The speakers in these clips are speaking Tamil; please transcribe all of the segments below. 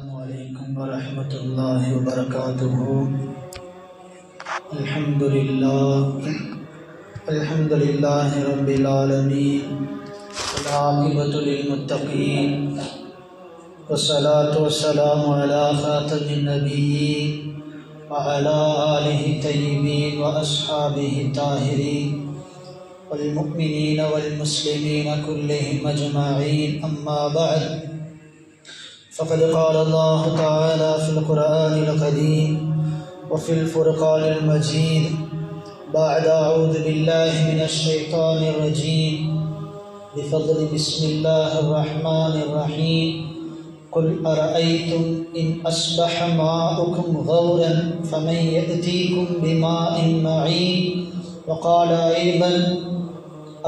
السلام عليكم ورحمة الله وبركاته. الحمد لله رب العالمين، والعاقبة للمتقين، والصلاة والسلام على خاتم النبيين وعلى آله الطيبين وأصحابه الطاهرين والمؤمنين والمسلمين كلهم أجمعين. أما بعد، فقد قال الله تعالى في القرآن الكريم وفي الفرقان المجيد بعد أعوذ بالله من الشيطان الرجيم بفضل بسم الله الرحمن الرحيم. قل أرأيتم إن أصبح ماؤكم غورا فمن يأتيكم بماء معين. وقال أيضا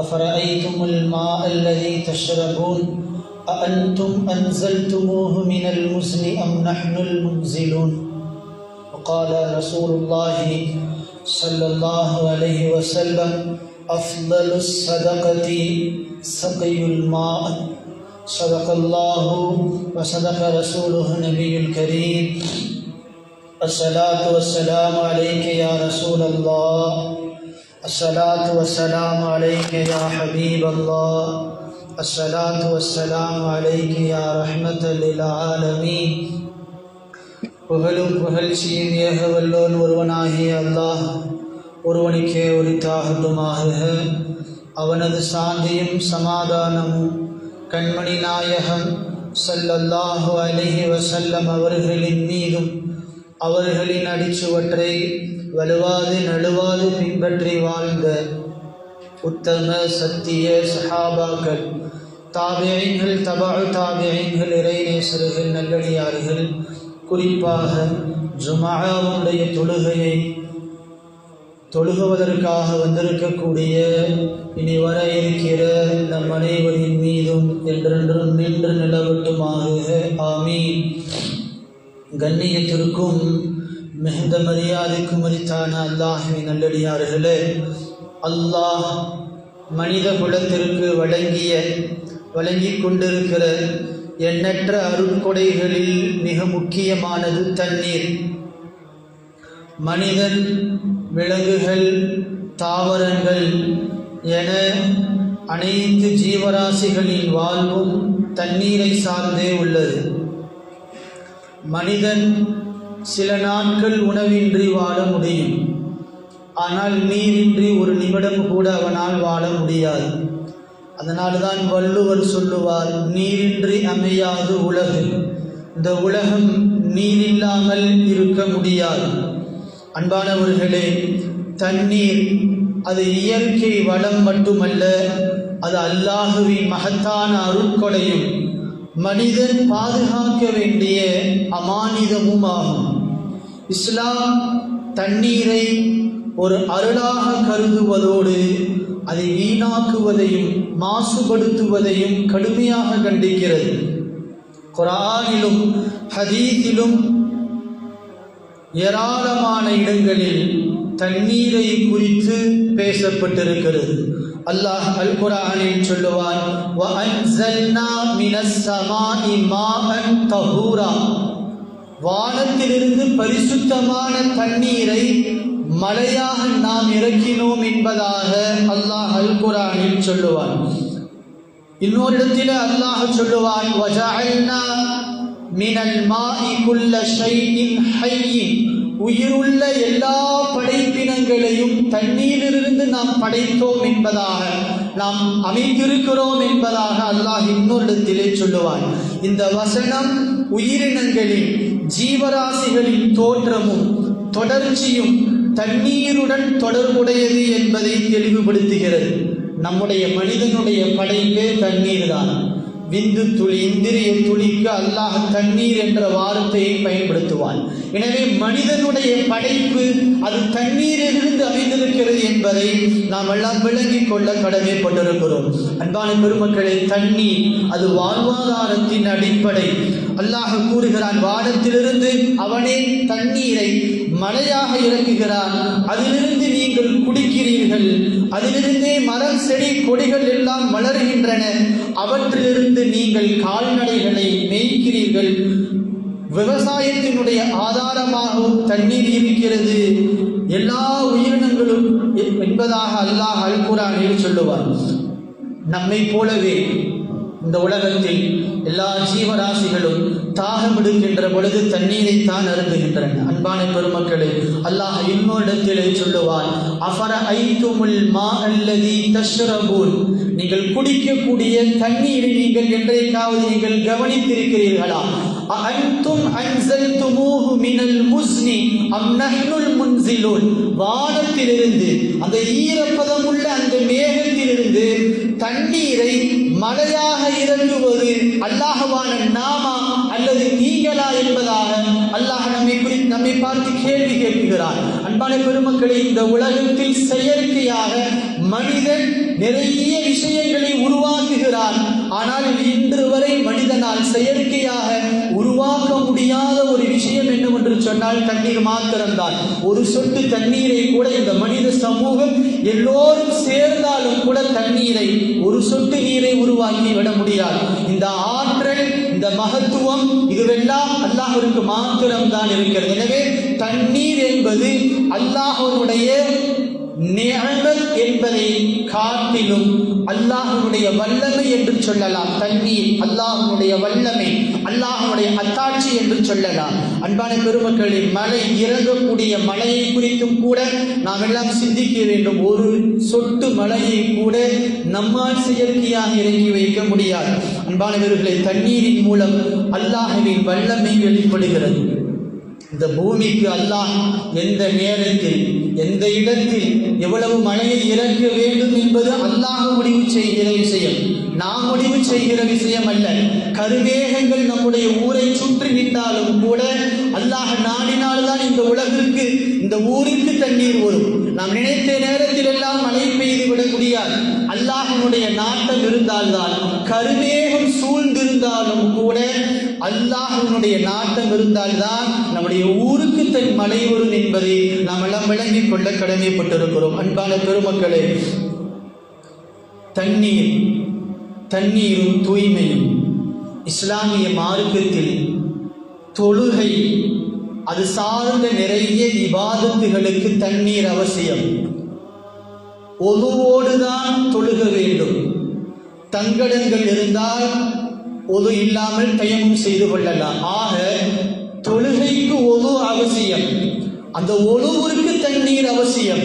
أفرأيتم الماء الذي تشربون أأنتم أنزلتموه من المزن أم نحن المنزلون. وقال رسول الله صلى الله عليه وسلم أفضل الصدقة سقي الماء. صدق الله وصدق رسوله النبي الكريم. الصلاة والسلام عليك يا رسول الله، الصلاة والسلام عليك يا حبيب الله، الصلاة والسلام عليك يا رحمة للعالمين. புகழும் புகழ்ச்சியும் ஏக வல்லோன் ஒருவனாகிய அல்லாஹ் ஒருவனுக்கே உரித்தாகட்டுமாக. அவனது சாந்தியும் சமாதானமும் கண்மணி நாயகம் ஸல்லல்லாஹு அலைஹி வஸல்லம் அவர்களின் மீதும் அவர்களின் அடிச்சுவற்றை வலுவாது நழுவாது பின்பற்றி வாழ்ந்த உத்தம சத்திய சஹாபாக்கள், தாபிஈன்கள், தபஉ தாபிஈன்கள், இறைநேசர்கள், நல்லடியார்கள், குறிப்பாக ஜும்ஆவுடைய தொழுகையை தொழுகுவதற்காக வந்திருக்கக்கூடிய இனி வர இருக்கிற நம் அனைவரின் மீதும் என்றென்றும் நின்று நிலவட்டுமாக. ஆமீன். கண்ணியத்திற்கும் மிகுந்த மரியாதைக்கும் உரித்தான அல்லாஹ்வின் நல்லடியார்களே, அல்லாஹ் மனித குலத்திற்கு வழங்கிக் கொண்டிருக்கிற எண்ணற்ற அருட்கொடைகளில் மிக முக்கியமானது தண்ணீர். மனிதன், விலங்குகள், தாவரங்கள் என அனைத்து ஜீவராசிகளின் வாழ்வும் தண்ணீரை சார்ந்தே உள்ளது. மனிதன் சில நாட்கள் உணவின்றி வாழ முடியும், ஆனால் நீரின்றி ஒரு நிமிடம் கூட அவனால் வாழ முடியாது. அதனால்தான் வள்ளுவர் சொல்லுவார், நீரின்றி அமையாது உலகு. இந்த உலகம் நீரில்லாமல் இருக்க முடியாது. அன்பானவர்களே, தண்ணீர் அது இயற்கை வளம் மட்டுமல்ல, அது அல்லாஹுவின் மகத்தான அருட்கொடையும் மனிதன் பாதுகாக்க வேண்டிய அமானிதமும் ஆகும். இஸ்லாம் தண்ணீரை ஒரு அருளாக கருதுவதோடு அதை வீணாக்குவதையும் மாசுபடுத்துவதையும் கடுமையாக கண்டிக்கிறது. குர்ஆனிலும் ஹதீஸிலும் ஏராளமான இடங்களில் தண்ணீரை குறித்து பேசப்பட்டிருக்கிறது. அல்லாஹ் அல் குர்ஆனில் சொல்லுவான், வஅன்ஸல்னா மினஸ் ஸமாஇ மாஅன் தஹூரா. வானத்திலிருந்து பரிசுத்தமான தண்ணீரை மழையாக நாம் இறக்கினோம் என்பதாக அல்லாஹ் அல் குர்ஆனில் சொல்லுவான். இன்னொரு இடத்தில் அல்லாஹ் சொல்லுவான், வஜஅல்னா மினல் மாஇ குல்ல ஷைஇன் ஹய்யின். உயிருள்ள எல்லா படைப்பினங்களையும் தண்ணீரிலிருந்து நாம் படைத்தோம் என்பதாக, நாம் அமைத்திருக்கிறோம் என்பதாக அல்லாஹ் இன்னொரு இடத்திலே சொல்லுவான். இந்த வசனம் உயிரினங்களின், ஜீவராசிகளின் தோற்றமும் தொடர்ச்சியும் தண்ணீருடன் தொடர்புடையது என்பதை தெளிவுபடுத்துகிறது. நம்முடைய மனிதனுடைய படைப்பே தண்ணீர் தான். விந்து துளி, இந்திரிய துளிக்கு அல்லாஹ் தண்ணீர் என்ற வார்த்தையை பயன்படுத்துவான். எனவே மனிதனுடைய படைப்பு அது தண்ணீரிலிருந்து அமைந்திருக்கிறது என்பதை நாம் எல்லாம் விளங்கிக் கொள்ள கடமைப்பட்டிருக்கிறோம். அன்பான பெருமக்களே, தண்ணீர் அது வாழ்வாதாரத்தின் அடிப்படை. அல்லாஹ் கூறுகிறான், வானத்திலிருந்து அவனே தண்ணீரை மழையாக இறக்குகிறான், அதிலிருந்து நீங்கள் குடிக்கிறீர்கள், அதிலிருந்தே மரம் செடி கொடிகள் எல்லாம் வளர்கின்றன, அவற்றிலிருந்து நீங்கள் கால்நடைகளை மேய்க்கிறீர்கள், விவசாயத்தினுடைய ஆதாரமாகவும் தண்ணீர் இருக்கிறது எல்லா உயிரினங்களும் என்பதாக அல்லாஹ் அல் குர்ஆனில் சொல்லுவார். நம்மை போலவே இந்த உலகத்தில் எல்லா ஜீவராசிகளும் தாகம் எடுக்கின்ற பொழுது தண்ணீரை தான் அருந்துகின்றன. அன்பான பெருமக்களே, அல்லாஹ் இன்னொரு இடத்திலே சொல்லுவான், அஃபரஐதுமுல் மாஅல்லதி தஷ்ரபூன், நீங்கள் குடிக்கக்கூடிய தண்ணீரை நீங்கள் என்றைக்காவது நீங்கள் கவனித்திருக்கிறீர்களா? அஅன்தும் அன்ஸல்துமூஹு மினல் முஸ்னி அம் நஹ்னுல் முன்ஸிலூன், வானத்திலிருந்து அந்த ஈரப்பதமுள்ள அந்த மேகத்திலிருந்து தண்ணீரை மழையாக இறங்குவது அல்லாஹ்வான நாமா அல்லது நீங்களா என்பதாக அல்லாஹ் நம்மை பார்த்து கேள்வி கேட்கிறார். அன்பான பெருமக்களே, இந்த உலகத்தில் செயற்கையாக மனிதன் நிறைய விஷயங்களை உருவாக்குகிறான். ஆனால் இன்று வரை மனிதனால் செயற்கையாக உருவாக்க முடியாத ஒரு விஷயம் என்னவென்று சொன்னால் தண்ணீர் மாத்திரம்தான். ஒரு சொட்டு தண்ணீரை கூட இந்த மனித சமூகம் எல்லோரும் சேர்ந்தாலும் கூட தண்ணீரை, ஒரு சொட்டு நீரை உருவாக்கி விட முடியாது. இந்த ஆற்றல், இந்த மகத்துவம் இதுவெல்லாம் அல்லாஹ்விற்கு மாத்திரம்தான் இருக்கிறது. எனவே தண்ணீர் என்பது அல்லாஹ்வுடைய நிஅமத் என்பதை காட்டிலும் அல்லாஹ்வுடைய வல்லமை என்று சொல்லலாம். தண்ணீர் அல்லாஹ்வுடைய வல்லமை, அல்லாஹ்வுடைய அத்தாட்சி என்று சொல்லலாம். அன்பான பெருமக்களில் மழை இறங்கக்கூடிய மழையை குறித்தும் கூட நாம் எல்லாம் சிந்திக்க வேண்டும். ஒரு சொட்டு மழையை கூட நம்மால் செயற்கையாக இறங்கி வைக்க முடியாது. அன்பானவர்களை, தண்ணீரின் மூலம் அல்லாஹ்வின் வல்லமை வெளிப்படுகிறது. இந்த பூமிக்கு அல்லாஹ் எந்த நேரத்தில் எந்த இடத்தில் எவ்வளவு மழையை இறக்க வேண்டும் என்பது அல்லாஹ் முடிவு செய்கிற விஷயம், நாம் முடிவு செய்கிற விஷயம் அல்ல. கருமேகங்கள் நம்முடைய ஊரை சுற்றி நின்றாலும் கூட அல்லாஹ் நாடினால்தான் இந்த உலகிற்கு, இந்த ஊருக்கு தண்ணீர் வரும். நாம் நினைத்த நேரத்தில் எல்லாம் மழை பெய்து விட முடியாது. அல்லாஹ்வுடைய நாட்டம் இருந்தால்தான், கருமேகம் சூழ்ந்திருந்தாலும் கூட அல்லாஹ்வுடைய நாட்டம் இருந்தால்தான் நம்முடைய ஊருக்கு தன் மழை வரும் என்பதை நாம் எல்லாம் விளங்கிக் கொள்ள கடமைப்பட்டிருக்கிறோம். அன்பான பெருமக்களே, தண்ணீரும் தூய்மையும் இஸ்லாமிய மார்க்கத்தில் தொழுகை அது சார்ந்த நிறைய இபாதத்துகளுக்கு தண்ணீர் அவசியம். ஒதுவோடுதான் தொழுக வேண்டும். தங்கடங்கள் இருந்தால் ஒது இல்லாமல் தயமும் செய்து கொள்ளலாம். ஆக தொழுகைக்கு ஒது அவசியம், அந்த ஒழுவிற்கு தண்ணீர் அவசியம்.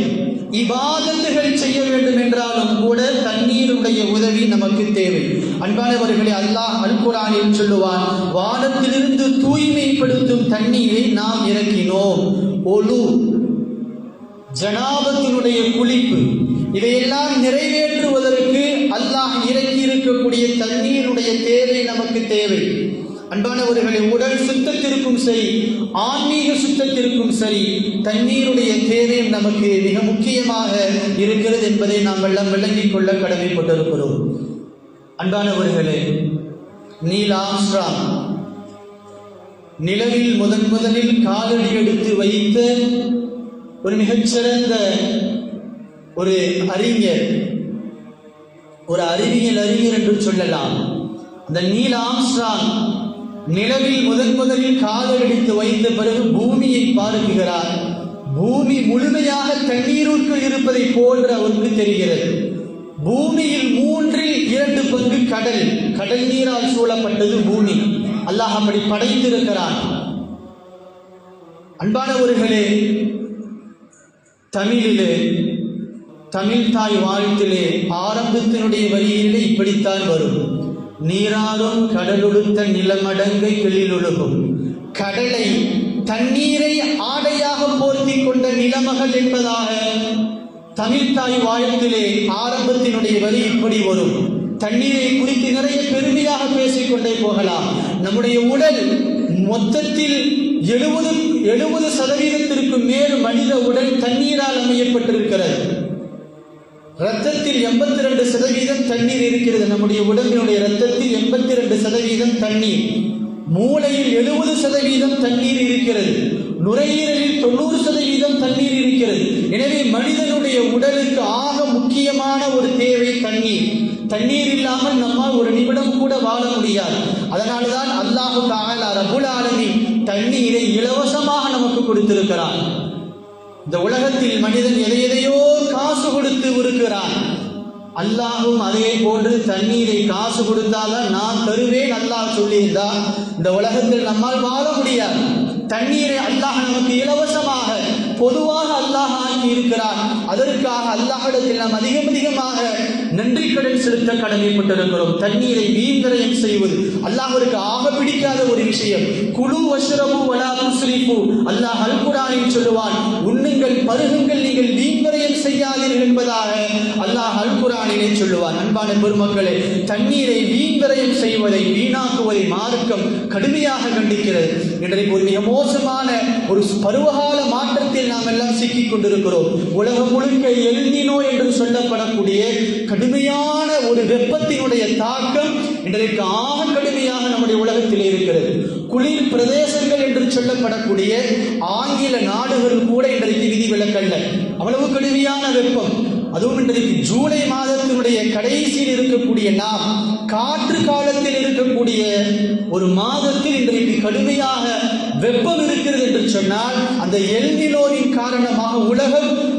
இபாதத்துகள் செய்ய வேண்டும் என்றாலும் கூட தண்ணீருடைய உதவி நமக்கு தேவை. அன்பானவர்களே, அல்லாஹ் அல் குர்ஆனில் சொல்லுவான், வானத்திலிருந்து தூய்மைப்படுத்தும் தண்ணீரை நாம் இறக்கினோம். ஒழு, ஜனாபத்தினுடைய குளிப்பு, இதையெல்லாம் நிறைவேற்றுவதற்கு அல்லாஹ் இறக்கி இருக்கக்கூடிய தண்ணீருடைய தேவை நமக்கு தேவை. அன்பானவர்களை, உடல் சுத்தத்திற்கும் சரி, ஆன்மீக சுத்தத்திற்கும் சரி, தண்ணீருடைய தேவை நமக்கு மிக முக்கியமாக இருக்கிறது என்பதை நாம் எல்லாம் விளங்கிக் கொள்ள கடமைப்பட்டிருக்கிறோம். அன்பானவர்களே, நீல் ஆம்ஸ்ட்ராங் நிலவில் முதலில் காலடி எடுத்து வைத்த ஒரு மிகச்சிறந்த ஒரு அறிஞர், ஒரு அறிவியல் அறிஞர் என்று சொல்லலாம். அந்த நீல் ஆம்ஸ்ட்ராங் நிலவில் முதலில் காலடித்து வைத்த பிறகு பூமியை பார்க்கிறார். பூமி முழுமையாக தண்ணீருக்குள் இருப்பதை போன்று அவருக்கு தெரிகிறது. பூமியில் 2/3 பங்கு கடல் நீரால் சூழப்பட்டது பூமி. அல்லாஹ் அப்படி படைத்திருக்கிறான். அன்பானவர்களே, தமிழ் தாய் வாழ்த்திலே ஆரம்பத்தினுடைய வரியிலே இப்படித்தான் வரும். நீராறும் கடலுடுத்த நிலமடங்கை கிளிலுலகும், கடலை தண்ணீரை ஆடையாக போர்த்தி கொண்ட நிலமகள் என்பதாக தமிழ் தாய் வாழ்த்திலே ஆரம்பத்தினுடைய வரி இப்படி வரும். தண்ணீரை குறித்து நிறைய பெருமையாக பேசிக்கொண்டே போகலாம். நம்முடைய உடல் மொத்தத்தில் 70% மேல் மனித உடல் தண்ணீரால் அமையப்பட்டிருக்கிறது. இரத்தத்தில் 82% தண்ணீர் இருக்கிறது. நம்முடைய உடம்பினுடைய இரத்தத்தில் 82% தண்ணீர். மூளையில் 70% தண்ணீர் இருக்கிறது. நுரையீரலில் 90% தண்ணீர் இருக்கிறது. எனவே மனிதனுடைய உடலுக்கு ஆக முக்கியமான ஒரு தேவை தண்ணீர். தண்ணீர் இல்லாமல் நம்மால் ஒரு நிமிடம் கூட வாழ முடியாது. அதனால்தான் அல்லாஹு தஆலா ரப்புல் ஆலமீன் தண்ணீரை இலவசமாக நமக்கு கொடுத்திருக்கிறான். இந்த உலகத்தில் மனிதன் எதையோ காசு கொடுத்து இருக்கிறான். அல்லாஹும் அதே போன்று தண்ணீரை காசு கொடுத்தாதான் நான் தருவேன் அல்லாஹ் சொல்லியிருந்தா இந்த உலகத்தில் நம்மால் வாழ முடியாது. தண்ணீரை அல்லாஹ் நமக்கு இலவசமாக பொதுவாக அல்லாஹ் ஆக்கி இருக்கிறார். அதற்காக அல்லாஹ்விடத்தில் நாம் அதிகமாக நன்றி கடன் செலுத்த கடமைப்பட்டிருக்கிறோம். தண்ணீரை வீண்விரயம் செய்வது அல்லாஹ்விற்கு ஆக பிடிக்காத ஒரு விஷயம். குலு வஷ்ரபு வலா துஸ்ரிஃபு, அல்லாஹ் அல் குர்ஆனில் சொல்லுவான், உண்ணுங்கள் பருகுங்கள், நீங்கள் வீண்விரயம் செய்யாதீர்கள் என்பதாக அல்லாஹ் அல் குர்ஆனிலே சொல்லுவான். அன்பான பெருமக்களே, தண்ணீரை வீண்விரயம் செய்வதை வீணாக்குவதை மார்க்கம் கடுமையாக கண்டிக்கிறது. இன்றைக்கு ஒரு மிக மோசமான ஒரு பருவகால மாற்றத்தில் நாம் எல்லாம் சிக்கிக் கொண்டிருக்கிறோம். உலகம் முழுக்க எல்னினோ என்று சொல்லப்படக்கூடிய கடுமையான ஒரு வெப்பத்தினுடைய தாக்கம் இன்றைக்கு ஆக கடுமையாக நம்முடைய உலகத்தில் இருக்கிறது. குளிர் பிரதேசங்கள் என்று சொல்லப்படக்கூடிய ஆங்கில நாடுகள் கூட இன்றைக்கு விதிவிலக்கல்ல, அவ்வளவு கடுமையான வெப்பம். அதுவும் இன்றைக்கு ஜூலை மாதத்தினுடைய கடைசியில் இருக்கக்கூடிய நாம் காற்று காலத்தில் இருக்கக்கூடிய ஒரு மாதத்தில் இன்றைக்கு கடுமையாக வெப்பம் இருக்கிறது என்று சொன்னால் அந்த எல்னினோவின் காரணமாக உலக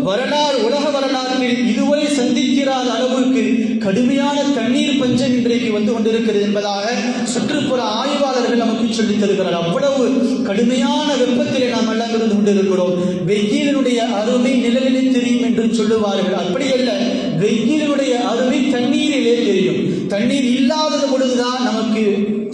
வரலாற்றில் இதுவரை சந்திக்கிறாத அளவுக்கு கடுமையான தண்ணீர் பஞ்சம் இன்றைக்கு வந்து கொண்டிருக்கிறது என்பதாக சுற்றுப்புற ஆய்வாளர்கள் நமக்கு சொல்லித் தருகிறார். அவ்வளவு கடுமையான வெப்பத்திலே நாம் எல்லாம் இருந்து கொண்டிருக்கிறோம். வெயிலினுடைய அருமை நிழலிலே தெரியும் என்று சொல்லுவார்கள். அப்படி அல்ல, வெயிலினுடைய அருமை தண்ணீரிலே தெரியும். தண்ணீர் இல்லாத பொழுதுதான் நமக்கு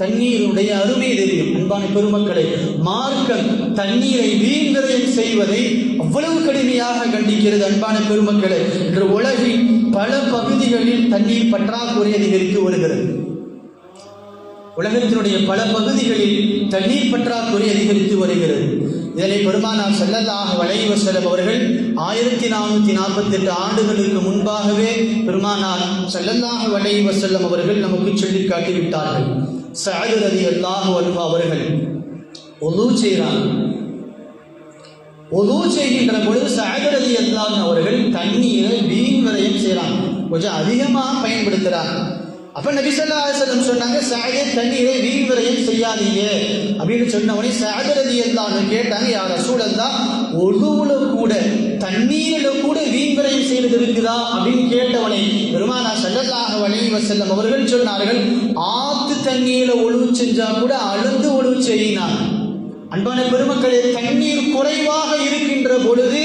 தண்ணீருடைய அருமை தெரியும். அன்பான பெருமக்களை, மார்க்கம் தண்ணீரை வீண்விரயம் செய்வதை அவ்வளவு கடுமையாக கண்டிக்கிறது. அன்பான பெருமக்களை, இன்று உலகின் பல பகுதிகளில் தண்ணீர் பற்றாக்குறை அதிகரித்து வருகிறது. உலகத்தினுடைய பல பகுதிகளில் தண்ணீர் பற்றாக்குறை அதிகரித்து வருகிறது. இதனை பெருமானார் ஸல்லல்லாஹு அலைஹி வஸல்லம் அவர்கள் 1448 ஆண்டுகளுக்கு முன்பாகவே பெருமானார் ஸல்லல்லாஹு அலைஹி வஸல்லம் அவர்கள் நமக்கு சொல்லி காட்டிவிட்டார்கள். சஅத் ரலியல்லாஹு அன்ஹு அவர்கள் உது செய்கிறார். உது செய்கின்ற பொழுது சஅத் ரலியல்லாஹு அவர்கள் தண்ணீரை வீண்விரயம் செய்கிறாங்க, கொஞ்சம் அதிகமாக பயன்படுத்துகிறார். அப்ப நபி ஸல்லல்லாஹு அலைஹி வஸல்லம் சொன்னாங்க, சஅதே தண்ணீரை வீண்விரயம் செய்யாதீங்க அப்படின்னு சொன்ன உடனே சஅத் ரலியல்லாஹு அன்ஹு கேட்டாங்க, யா ரசூலல்லாஹ், உதுவுல கூட தண்ணீரில கூட வீண்விரயம் செய்வது இருக்குதா அப்படின்னு கேட்டவனை பெருமானார் ஸல்லல்லாஹு அலைஹி வஸல்லம் அவர்கள் சொன்னார்கள், ஆத்து தண்ணீரை ஒழுவு செஞ்சா கூட அளந்து ஒழுவு செய்யினார். அன்பான பெருமக்களே, தண்ணீர் குறைவாக இருக்கின்ற பொழுது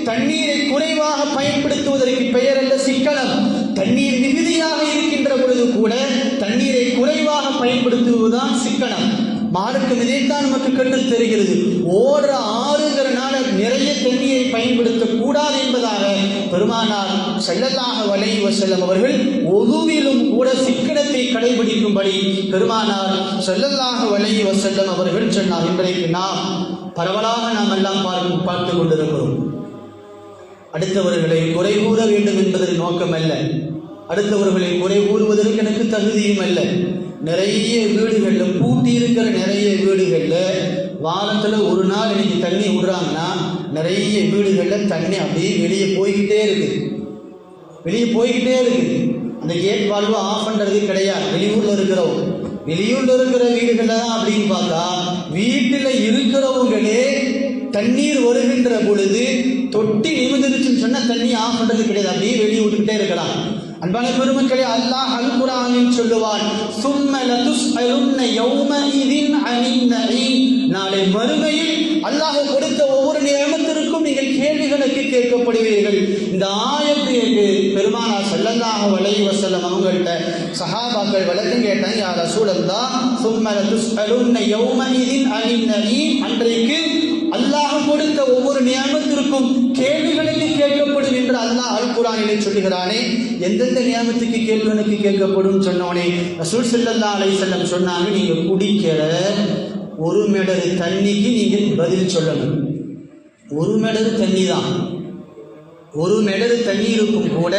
தண்ணீரை குறைவாக பயன்படுத்துவதற்கு பெயர் அல்ல சிக்கனம். தண்ணீர் மிகுதியாக இருக்கின்ற பொழுது கூட தண்ணீரை குறைவாக பயன்படுத்துவதுதான் சிக்கனம். மார்க்கம் இதைத்தான் நமக்கு கற்றுத் தருகிறது. ஓடுற ஆறுங்கிறனால நிறைய தண்ணீரை பயன்படுத்தக்கூடாது என்பதாக பெருமானார் ஸல்லல்லாஹு அலைஹி வஸல்லம் அவர்கள் உதுவிலும் கூட சிக்கனத்தை கடைபிடிக்கும்படி பெருமானார் ஸல்லல்லாஹு அலைஹி வஸல்லம் அவர்கள் சொன்னார். இன்றைக்கு நாம் பரவலாக நாம் எல்லாம் பார்த்து கொண்டிருக்கிறோம். அடுத்தவர்களை குறை கூற வேண்டும் என்பதன் நோக்கம் அல்ல, அடுத்தவர்களை குறை கூறுவதற்கு எனக்கு தகுதியும் அல்ல. நிறைய வீடுகளில் பூட்டி இருக்கிற நிறைய வீடுகளில் வாரத்தில் ஒரு நாள் இன்னைக்கு தண்ணி விடுறாங்கன்னா நிறைய வீடுகளில் தண்ணி அப்படியே வெளியே போய்கிட்டே இருக்குது. அந்த கேட் வால்வு ஆஃப் பண்ணுறது கிடையாது. வெளியூரில் இருக்கிற வீடுகளில் தான் அப்படின்னு பார்த்தா வீட்டில் இருக்கிறவங்களே தண்ணீர் வருகின்ற பொழுது தொட்டி நிமிர்ந்துருச்சுன்னு சொன்னால் தண்ணி ஆஃப் பண்ணுறது கிடையாது, அப்படியே வெளியே விட்டுக்கிட்டே இருக்கலாம். அன்பான பெருமக்களே, அல்லாஹ் அல் குர்ஆனில் சொல்லுவான், சும்ம லதுஸ்அலுன்ன யௌமஇதின் அனின் நஈம், நாளை மறுமையில் அல்லாஹ் கொடுத்த ஒவ்வொரு நியமத்திற்கும் நீங்கள் கேள்விகளுக்கு கேட்கப்படுவீர்கள். இந்த ஆயத்துக்கு பெருமானார் ஸல்லல்லாஹு அலைஹி வஸல்லம் அவங்கள்ட்ட சஹாபாக்கள் விளக்கம் கேட்டாங்க, யா ரசூலல்லாஹ், சும்ம லதுஸ்அலுன்ன யௌமஇதின் அனின் நஈம், அன்றைக்கு அல்லாஹ் கொடுத்த ஒவ்வொரு நியமத்திற்கும் கேள்விகளுக்கு கேட்கப்படும் என்று அல்லாஹ் அல் குர்ஆனிலே சொல்லுகிறானே, எந்தெந்த நியமத்துக்கு கேள்விகளுக்கு கேட்கப்படும் சொன்னோனே ரசூல் ஸல்லல்லாஹு அலைஹி வஸல்லம் சொன்னாங்க, நீங்க குடிக்கிற ஒரு மெடரு தண்ணிக்கு நீங்கள் பதில் சொல்லணும். ஒரு மெடரு தண்ணி தான், ஒரு மெடரு தண்ணீருக்கும் கூட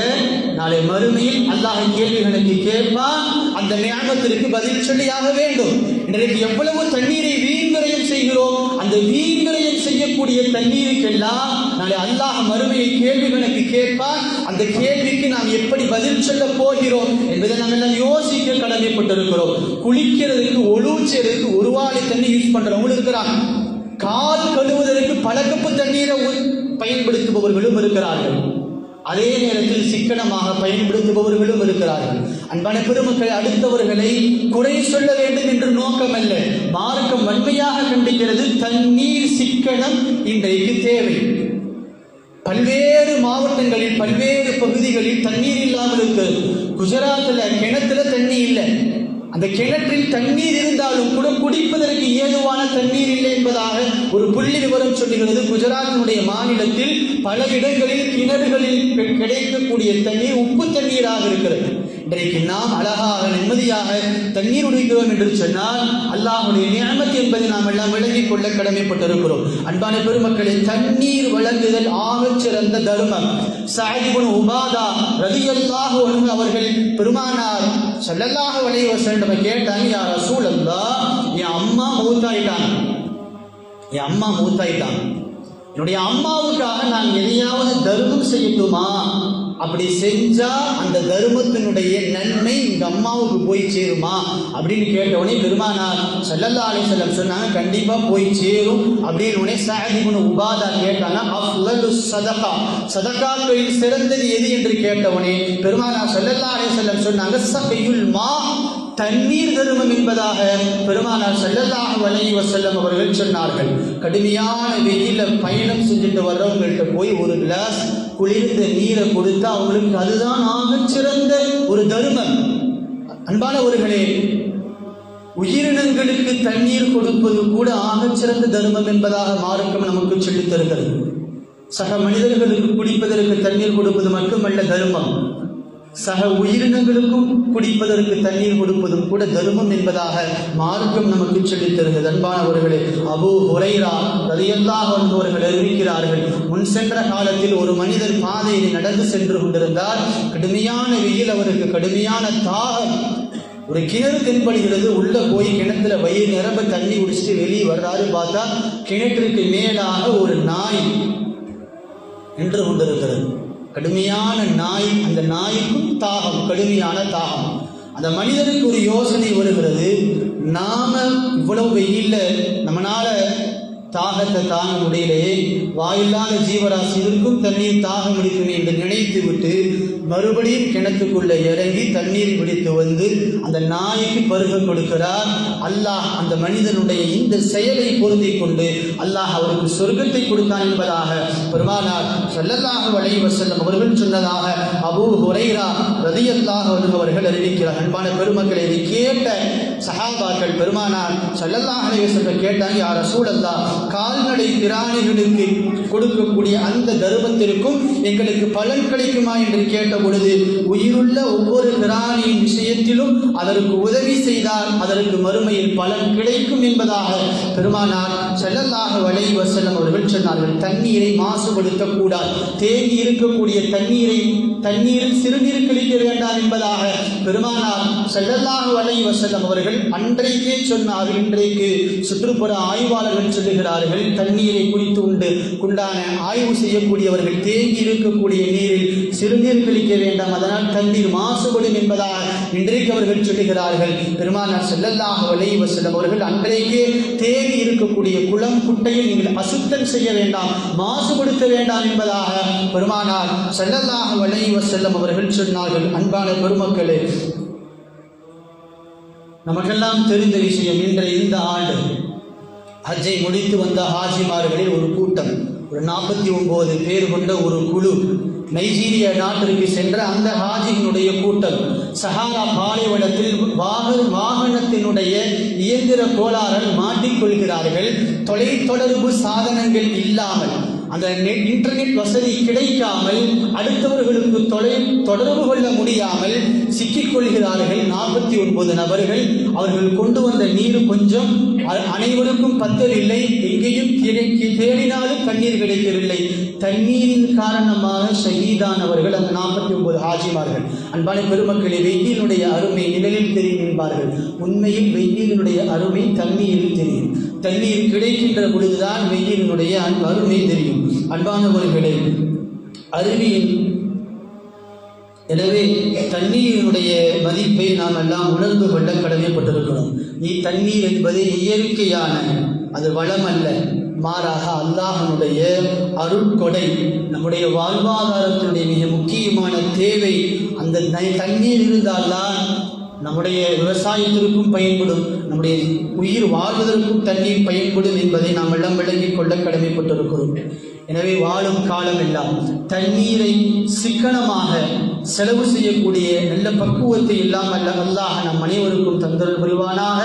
நாளை மறுமையில் அல்லாஹ் கேள்விகளுக்கு கேட்பான். அந்த நியமத்திற்கு பதில் சொல்லியாக வேண்டும். இன்றைக்கு எவ்வளவு தண்ணீரை வீண்விரயம் செய்கிறோம். அந்த வீண்விரயம் செய்யக்கூடிய குடிக்கக்கூடிய தண்ணீருக்கெல்லாம் நாளை அல்லாஹ் மறுமையை கேள்வி கணக்கு கேட்பான். அந்த கேள்விக்கு நாம் எப்படி பதில் சொல்ல போகிறோம் என்பதை நாம் எல்லாம் யோசிக்க கடமைப்பட்டிருக்கிறோம். குளிக்கிறதுக்கு ஒழு செய்யறதுக்கு ஒரு வாளி தண்ணி யூஸ் பண்றவங்களும் இருக்கிறாங்க. கால் கழுவுவதற்கு பல கப்பு தண்ணீரை பயன்படுத்துபவர்களும் இருக்கிறார்கள். அதே நேரத்தில் சிக்கனமாக பயன்படுத்துபவர்களும் இருக்கிறார்கள். அன்பான பெருமக்கள், அடுத்தவர்களை குறை சொல்ல வேண்டும் என்று நோக்கம் அல்ல. மார்க்கம் வன்மையாக கண்டிக்கிறது. தண்ணீர் சிக்கனம் இன்றைக்கு தேவை. பல்வேறு மாவட்டங்களில் பல்வேறு பகுதிகளில் தண்ணீர் இல்லாமல் இருக்கிறது. குஜராத்தில் கிணத்துல தண்ணி இல்லை. அந்த கிணற்றில் தண்ணீர் இருந்தாலும் கூட குடிப்பதற்கு ஏதுவான தண்ணீர் இல்லை என்பதாக ஒரு புள்ளி விவரம் சொல்லுகிறது. குஜராத்தினுடைய மாநிலத்தில் பல இடங்களில் கிணறுகளில் கிடைக்கக்கூடிய தண்ணீர் உப்பு தண்ணீராக இருக்கிறது. இன்றைக்கு நாம் அழகாக நிம்மதியாக தண்ணீர் குடிக்கிறோம் என்று சொன்னால் அல்லாஹ்வுடைய நிஅமத் என்பதை நாம் எல்லாம் விளங்கிக் கொள்ள கடமைப்பட்டிருக்கிறோம். அன்பான பெருமக்களே, தண்ணீர் வழங்குதல் ஆகச் சிறந்த தர்மம். சஅத் இப்னு உபாதா ரலியல்லாஹு அன்ஹு அவர்கள் பெருமானார் ஸல்லல்லாஹு அலைஹி வஸல்லம் கேட்டாங்க, யா ரசூலல்லாஹ், என் அம்மா மௌத்தாயிட்டாங்க, என்னுடைய அம்மாவுக்காக நான் எதையாவது தர்மம் செய்யட்டுமா? அப்படி செஞ்சா அந்த தர்மத்தினுடைய நன்மை இந்த அம்மாவுக்கு போய் சேருமா அப்படின்னு கேட்டவுடனே பெருமானார் ஸல்லல்லாஹு அலைஹி வஸல்லம் சொன்னாங்க, கண்டிப்பா போய் சேரும் அப்படின்னு உடனே சஅத் இப்னு உபாதா கேட்டாங்க, அஃலலு ஸதகா, சதகாக்களில் சிறந்தது எது என்று கேட்டவுடனே பெருமானார் ஸல்லல்லாஹு அலைஹி வஸல்லம் சொன்னாங்க, ஸகியுல் மா, தண்ணீர் தர்மம் என்பதாக பெருமானார் ஸல்லல்லாஹு அலைஹி வஸல்லம் அவர்கள் சொன்னார்கள். கடுமையான வெயில பயணம் செஞ்சுட்டு வர்றவங்கள்ட்ட போய் ஒரு கிளாஸ் குளிர்ந்த நீரை கொடுத்தா அவங்களுக்கு அதுதான் ஆகச் சிறந்த ஒரு தர்மம். அன்பானவர்களே, உயிரினங்களுக்கு தண்ணீர் கொடுப்பது கூட ஆகச் சிறந்த தர்மம் என்பதாக மார்க்கம் நமக்கு சொல்லித் தருகிறது. சக மனிதர்களுக்கு குடிப்பதற்கு தண்ணீர் கொடுப்பது மட்டுமல்ல தர்மம், சக உயிரினங்களுக்கும் குடிப்பதற்கு தண்ணீர் கொடுப்பதும் கூட தர்மம் என்பதாக மார்க்கம் நமக்கு சொல்லித் தருகிறது. அன்பானவர்களே, அபூ ஹுரைரா ரலியல்லாஹு அன்ஹு அவர்கள் அறிவிக்கிறார்கள், முன் சென்ற காலத்தில் ஒரு மனிதர் பாதையில் நடந்து சென்று கொண்டிருந்தார். கடுமையான வெயில், அவருக்கு கடுமையான தாகம். ஒரு கிணறு தென்படுகிறது. உள்ள போய் கிணத்துல வயிறு நிரம்ப தண்ணி குடிச்சிட்டு வெளியே வர்றாரு. பார்த்தா கிணற்றுக்கு மேலாக ஒரு நாய் நின்று கொண்டிருக்கிறது. கடுமையான நாய். அந்த நாய்க்கும் தாகம், கடுமையான தாகம். அந்த மனிதனுக்கு ஒரு யோசனை வருகிறது, நாம இவ்வளவு வெயில்ல நம்மளால தாகத்தை தாங்க முடியலையே, வாயில்லாத ஜீவராசிகளுக்கும் தண்ணீர் தாகம் எடுக்குமே என்று நினைத்து விட்டு மறுபடியும் கிணத்துக்குள்ள இறங்கி தண்ணீர் பிடித்து வந்து அந்த நாய்க்கு பருக கொடுக்கிறார். அல்லாஹ் அந்த மனிதனுடைய இந்த செயலை பொருந்தி கொண்டு அல்லாஹ் அவருக்கு சொர்க்கத்தை கொடுத்தான் என்பதாக பெருமானார் ஸல்லல்லாஹு அலைஹி வஸல்லம் அவர்கள் சொன்னதாக அபூ ஹுரைரா ரலியல்லாஹு அன்ஹு அவர்கள் அறிவிக்கிறார். அன்பான பெருமக்களை, இதை கேட்ட சஹாபாக்கள் பெருமானார் ஸல்லல்லாஹு அலைஹி வஸல்லம் கேட்டாங்க, யா ரசூலல்லாஹ், கால்நடை பிராணிகளுக்கு கொடுக்கக்கூடிய அந்த தர்மத்திற்கும் எங்களுக்கு பலன் கிடைக்குமா என்று கேட்ட பொழுது, உயிருள்ள ஒவ்வொரு பிராணியின் விஷயத்திலும் அதற்கு உதவி செய்தால் அதற்கு மறுமையில் பலன் கிடைக்கும் என்பதாக பெருமானார் ஸல்லல்லாஹு அலைஹி வஸல்லம் அவர்கள் சொன்னார்கள். தண்ணீரை மாசுபடுத்தக்கூடாது. தேங்கி இருக்கக்கூடிய தண்ணீரில் சிறுநீர் கழிக்க வேண்டாம் என்பதாக பெருமானார் ஸல்லல்லாஹு அலைஹி வஸல்லம் அவர்கள் அன்றைக்கே சொன்னார்கள். இன்றைக்கு சுற்றுப்புற ஆய்வாளர்கள் சொல்லுகிறார்கள், தண்ணீரை குடித்து உண்டான ஆய்வு செய்யக்கூடியவர்கள் தேங்கி இருக்கக்கூடிய நீரில் சிறுநீர் கழிக்க வேண்டாம், அதனால் தண்ணீர் மாசுபடும் என்பதாக இன்றைக்கு அவர்கள் சொல்லுகிறார்கள். பெருமானார் ஸல்லல்லாஹு அலைஹி வஸல்லம் அவர்கள் அன்றைக்கே தேங்கி இருக்கக்கூடிய குளம் குட்டையில் நீங்கள் அசுத்தம் செய்ய வேண்டாம், மாசுபடுத்த வேண்டாம் என்பதாக பெருமானார் ஸல்லல்லாஹு அலைஹி வஸல்லம் அவர்கள் சொன்னார்கள். அன்பான பெருமக்களே, நமக்கெல்லாம் தெரிந்த விஷயம், இன்றைய இந்த ஆண்டு ஹஜ்ஜை முடித்து வந்த ஹாஜிமார்களில் ஒரு கூட்டம், ஒரு 49 பேர் கொண்ட ஒரு குழு நைஜீரிய நாட்டிற்கு சென்ற அந்த ஹாஜியினுடைய கூட்டம் சஹாரா பாலைவனத்தில் வாகனத்தினுடைய இயந்திர கோளாறால் மாட்டிக்கொள்கிறார்கள். தொலைத்தொடர்பு சாதனங்கள் இல்லாமல், அந்த இன்டர்நெட் வசதி கிடைக்காமல், அடுத்தவர்களுக்கு தொடர்பு கொள்ள முடியாமல் சிக்கிக்கொள்கிறார்கள். 49 நபர்கள். அவர்கள் கொண்டு வந்த நீர் கொஞ்சம் அனைவருக்கும் பத்தவில்லை. எங்கேயும் தேடினாலும் தண்ணீர் கிடைக்கவில்லை. தண்ணீரின் காரணமாக ஷஹீதானவர்கள் அந்த 49 ஹாஜிமார்கள். அன்பான பெருமக்களே, வெயிலினுடைய அருமை நிழலில் தெரியும் என்பார்கள். உண்மையில் வெயிலினுடைய அருமை தண்ணீரில் தெரியும். தண்ணீர் கிடைக்கின்ற பொழுதுதான் வெயிலினுடைய அருமை தெரியும். அன்பானவர்களே, அருவியின் எனவே தண்ணீரினுடைய மதிப்பை நாம் எல்லாம் உணர்ந்து கொள்ள கடமைப்பட்டிருக்கிறோம். தண்ணீர் என்பது இயற்கையான, அது வளம் அல்ல, மாறாக அல்லாஹ்வுடைய அருட்கொடை, நம்முடைய வாழ்வாதாரத்தினுடைய மிக முக்கியமான தேவை. அந்த தண்ணீர் இருந்தால்தான் நம்முடைய விவசாயத்திற்கும் பயன்படும், நம்முடைய உயிர் வாழ்வதற்கும் தண்ணீர் பயன்படும் என்பதை நாம் எல்லாம் விளங்கிக் கொள்ள கடமைப்பட்டிருக்கிறோம். எனவே வாழும் காலம் எல்லாம் தண்ணீரை சிக்கனமாக செலவு செய்யக்கூடிய நல்ல பக்குவத்தை எல்லாம் அல்லாஹ் நம் அனைவருக்கும் தந்தருள் புரிவானாக.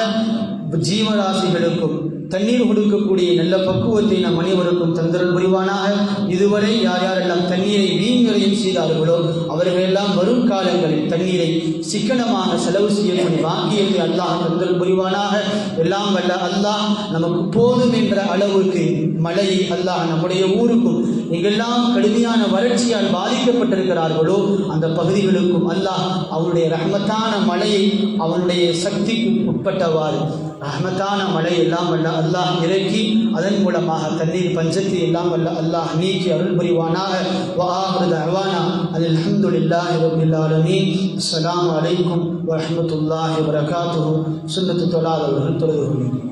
ஜீவராசிகளுக்கும் தண்ணீர் கொடுக்கக்கூடிய நல்ல பக்குவத்தை நம் அனைவருக்கும் தந்தருள் புரிவானாக. இதுவரை யார் யாரெல்லாம் தண்ணீரை வீண்விரயம் செய்தார்களோ அவர்களெல்லாம் வரும் காலங்களில் தண்ணீரை சிக்கனமாக செலவு செய்யக்கூடிய வாக்கியத்தை அல்லாஹ் தந்தருள் புரிவானாக. எல்லாம் வல்ல அல்லாஹ் நமக்கு போதும் என்ற அளவுக்கு மழையை அல்லாஹ் நம்முடைய ஊருக்கும் எங்கெல்லாம் கடுமையான வறட்சியால் பாதிக்கப்பட்டிருக்கிறார்களோ அந்த பகுதிகளுக்கும் அல்லாஹ் அவனுடைய ரஹ்மத்தான மழையை அவனுடைய சக்திக்கு உட்பட்டவாறு ரஹ்மத்தான மழை எல்லாம் வல்ல அல்லாஹ் இறக்கி அதன் மூலமாக தண்ணீர் பஞ்சத்தை எல்லாம் வல்ல அல்லாஹ் நீக்கி அருள் புரிவானாக. வஆகிரு தஅவானா அல்ஹம்துலில்லாஹி ரப்பில் ஆலமீன். அஸ்ஸலாமு அலைக்கும் வரஹ்மத்துல்லாஹி வபரகாத்துஹு. சுன்னத்து தொழாதவர்கள் தொழுது கொள்ளுங்கள்.